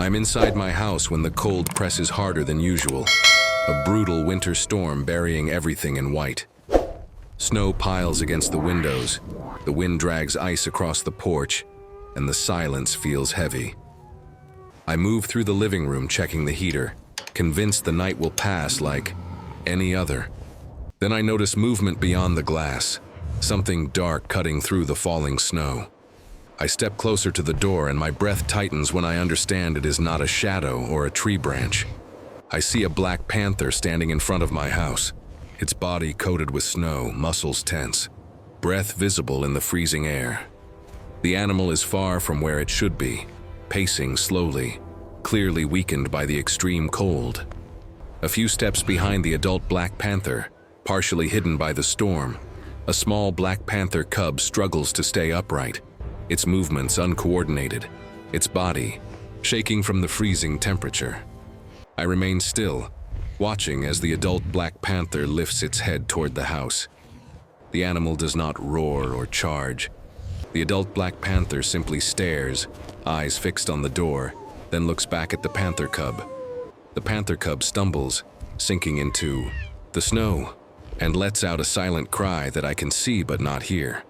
I'm inside my house when the cold presses harder than usual. A brutal winter storm burying everything in white. Snow piles against the windows, the wind drags ice across the porch, and the silence feels heavy. I move through the living room checking the heater, convinced the night will pass like any other. Then I notice movement beyond the glass, something dark cutting through the falling snow. I step closer to the door and my breath tightens when I understand it is not a shadow or a tree branch. I see a black panther standing in front of my house, its body coated with snow, muscles tense, breath visible in the freezing air. The animal is far from where it should be, pacing slowly, clearly weakened by the extreme cold. A few steps behind the adult black panther, partially hidden by the storm, a small black panther cub struggles to stay upright, its movements uncoordinated, its body shaking from the freezing temperature. I remain still, watching as the adult black panther lifts its head toward the house. The animal does not roar or charge. The adult black panther simply stares, eyes fixed on the door, then looks back at the panther cub. The panther cub stumbles, sinking into the snow, and lets out a silent cry that I can see but not hear.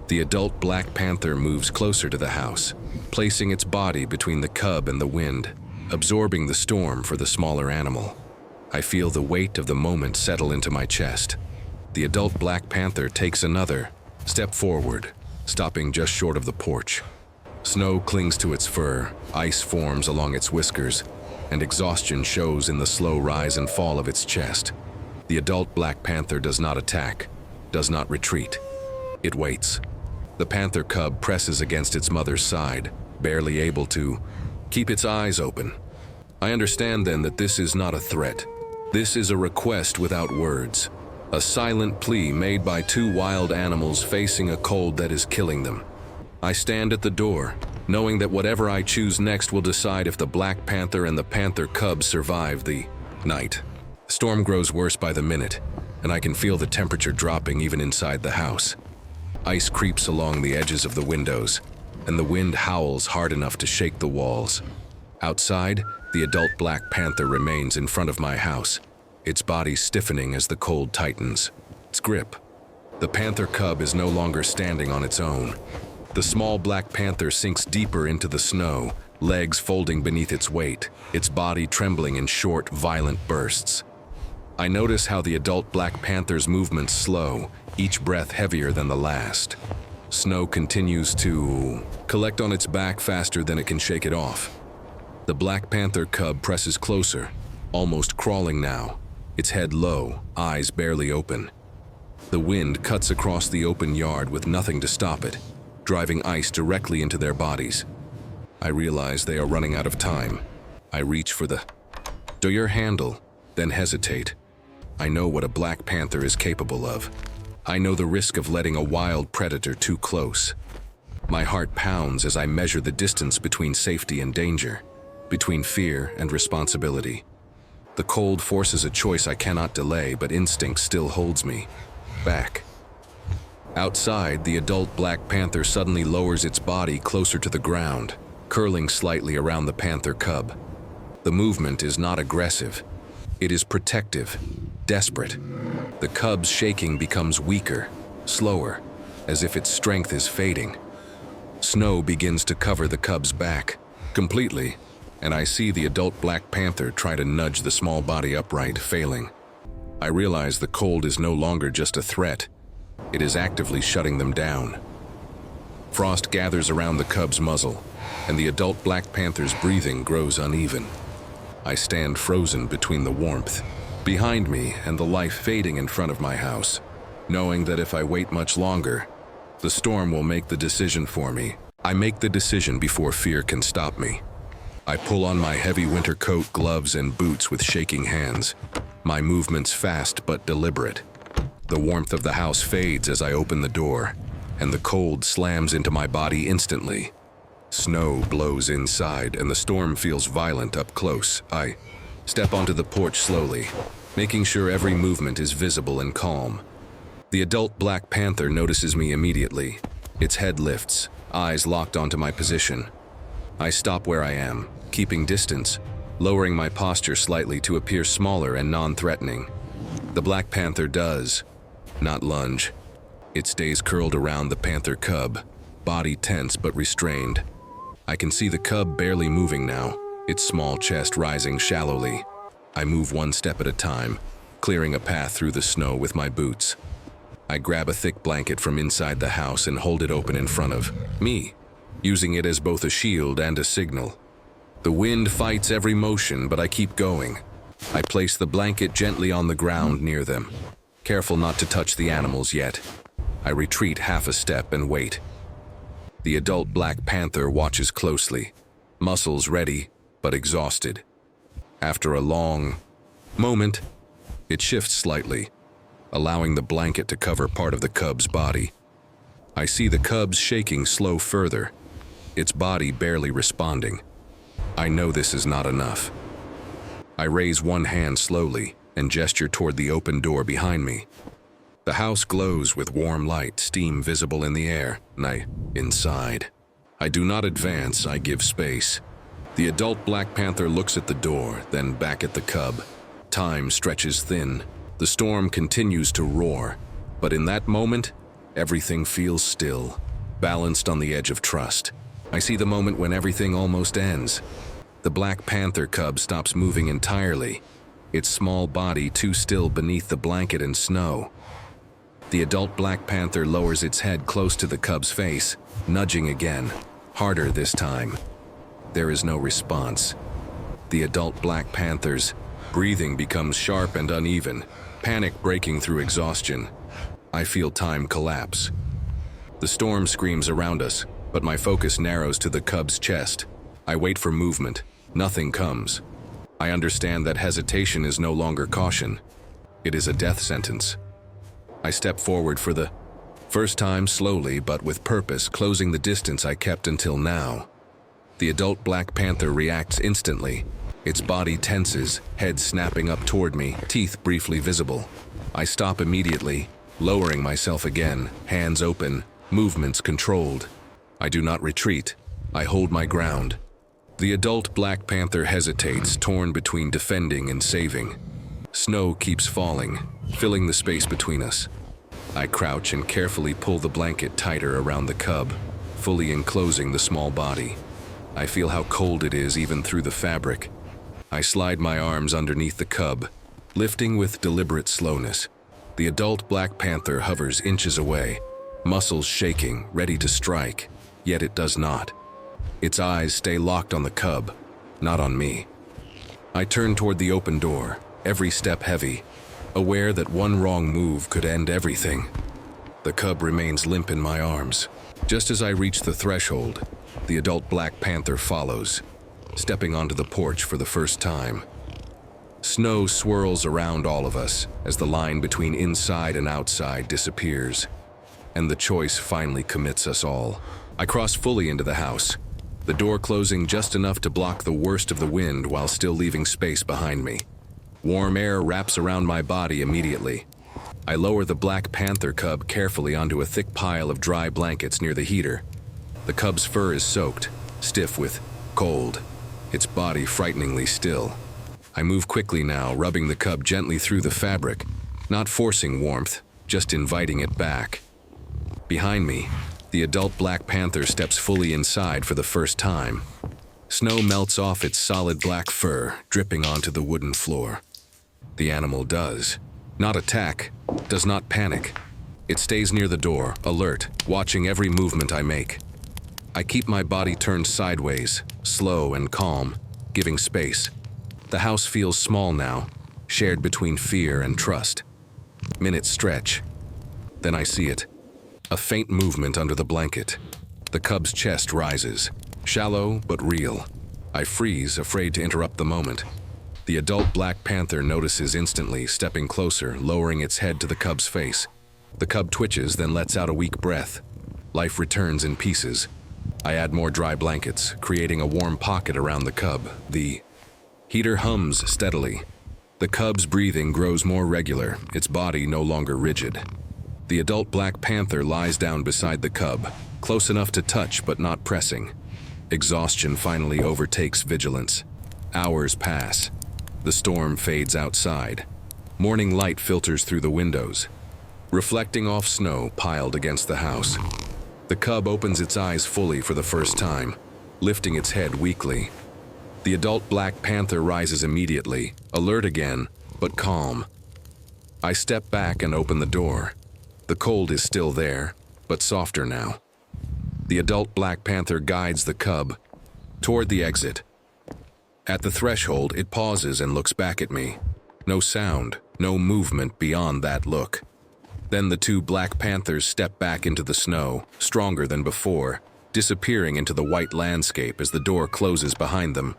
The adult black panther moves closer to the house, placing its body between the cub and the wind, absorbing the storm for the smaller animal. I feel the weight of the moment settle into my chest. The adult black panther takes another step forward, stopping just short of the porch. Snow clings to its fur, ice forms along its whiskers, and exhaustion shows in the slow rise and fall of its chest. The adult black panther does not attack, does not retreat. It waits. The panther cub presses against its mother's side, barely able to keep its eyes open. I understand then that this is not a threat. This is a request without words. A silent plea made by two wild animals facing a cold that is killing them. I stand at the door, knowing that whatever I choose next will decide if the black panther and the panther cub survive the night. The storm grows worse by the minute, and I can feel the temperature dropping even inside the house. Ice creeps along the edges of the windows, and the wind howls hard enough to shake the walls. Outside, the adult black panther remains in front of my house, its body stiffening as the cold tightens. Its grip. The panther cub is no longer standing on its own. The small black panther sinks deeper into the snow, legs folding beneath its weight, its body trembling in short, violent bursts. I notice how the adult black panther's movements slow, each breath heavier than the last. Snow continues to collect on its back faster than it can shake it off. The black panther cub presses closer, almost crawling now, its head low, eyes barely open. The wind cuts across the open yard with nothing to stop it, driving ice directly into their bodies. I realize they are running out of time. I reach for the door handle, then hesitate. I know what a black panther is capable of. I know the risk of letting a wild predator too close. My heart pounds as I measure the distance between safety and danger, between fear and responsibility. The cold forces a choice I cannot delay, but instinct still holds me back. Outside, the adult black panther suddenly lowers its body closer to the ground, curling slightly around the panther cub. The movement is not aggressive. It is protective, desperate. The cub's shaking becomes weaker, slower, as if its strength is fading. Snow begins to cover the cub's back, completely, and I see the adult black panther try to nudge the small body upright, failing. I realize the cold is no longer just a threat. It is actively shutting them down. Frost gathers around the cub's muzzle, and the adult black panther's breathing grows uneven. I stand frozen between the warmth behind me and the life fading in front of my house, knowing that if I wait much longer, the storm will make the decision for me. I make the decision before fear can stop me. I pull on my heavy winter coat, gloves, and boots with shaking hands, my movements fast but deliberate. The warmth of the house fades as I open the door, and the cold slams into my body instantly. Snow blows inside, and the storm feels violent up close. I step onto the porch slowly, making sure every movement is visible and calm. The adult black panther notices me immediately. Its head lifts, eyes locked onto my position. I stop where I am, keeping distance, lowering my posture slightly to appear smaller and non-threatening. The black panther does not lunge. It stays curled around the panther cub, body tense but restrained. I can see the cub barely moving now, its small chest rising shallowly. I move one step at a time, clearing a path through the snow with my boots. I grab a thick blanket from inside the house and hold it open in front of me, using it as both a shield and a signal. The wind fights every motion, but I keep going. I place the blanket gently on the ground near them, careful not to touch the animals yet. I retreat half a step and wait. The adult black panther watches closely, muscles ready but exhausted. After a long moment, it shifts slightly, allowing the blanket to cover part of the cub's body. I see the cub's shaking slow further, its body barely responding. I know this is not enough. I raise one hand slowly and gesture toward the open door behind me. The house glows with warm light, steam visible in the air, and inside. I do not advance, I give space. The adult black panther looks at the door, then back at the cub. Time stretches thin. The storm continues to roar, but in that moment, everything feels still, balanced on the edge of trust. I see the moment when everything almost ends. The black panther cub stops moving entirely, its small body too still beneath the blanket and snow. The adult black panther lowers its head close to the cub's face, nudging again, harder this time. There is no response. The adult black panther's breathing becomes sharp and uneven, panic breaking through exhaustion. I feel time collapse. The storm screams around us, but my focus narrows to the cub's chest. I wait for movement. Nothing comes. I understand that hesitation is no longer caution. It is a death sentence. I step forward for the first time, slowly but with purpose, closing the distance I kept until now. The adult black panther reacts instantly. Its body tenses, head snapping up toward me, teeth briefly visible. I stop immediately, lowering myself again, hands open, movements controlled. I do not retreat. I hold my ground. The adult black panther hesitates, torn between defending and saving. Snow keeps falling, filling the space between us. I crouch and carefully pull the blanket tighter around the cub, fully enclosing the small body. I feel how cold it is even through the fabric. I slide my arms underneath the cub, lifting with deliberate slowness. The adult black panther hovers inches away, muscles shaking, ready to strike, yet it does not. Its eyes stay locked on the cub, not on me. I turn toward the open door, every step heavy, aware that one wrong move could end everything. The cub remains limp in my arms. Just as I reach the threshold, the adult black panther follows, stepping onto the porch for the first time. Snow swirls around all of us as the line between inside and outside disappears, and the choice finally commits us all. I cross fully into the house, the door closing just enough to block the worst of the wind while still leaving space behind me. Warm air wraps around my body immediately. I lower the black panther cub carefully onto a thick pile of dry blankets near the heater. The cub's fur is soaked, stiff with cold, its body frighteningly still. I move quickly now, rubbing the cub gently through the fabric, not forcing warmth, just inviting it back. Behind me, the adult black panther steps fully inside for the first time. Snow melts off its solid black fur, dripping onto the wooden floor. The animal does not attack, does not panic. It stays near the door, alert, watching every movement I make. I keep my body turned sideways, slow and calm, giving space. The house feels small now, shared between fear and trust. Minutes stretch. Then I see it. A faint movement under the blanket. The cub's chest rises, shallow but real. I freeze, afraid to interrupt the moment. The adult black panther notices instantly, stepping closer, lowering its head to the cub's face. The cub twitches, then lets out a weak breath. Life returns in pieces. I add more dry blankets, creating a warm pocket around the cub. The heater hums steadily. The cub's breathing grows more regular, its body no longer rigid. The adult black panther lies down beside the cub, close enough to touch but not pressing. Exhaustion finally overtakes vigilance. Hours pass. The storm fades outside. Morning light filters through the windows, reflecting off snow piled against the house. The cub opens its eyes fully for the first time, lifting its head weakly. The adult black panther rises immediately, alert again, but calm. I step back and open the door. The cold is still there, but softer now. The adult black panther guides the cub toward the exit. At the threshold, it pauses and looks back at me. No sound, no movement beyond that look. Then the two black panthers step back into the snow, stronger than before, disappearing into the white landscape as the door closes behind them.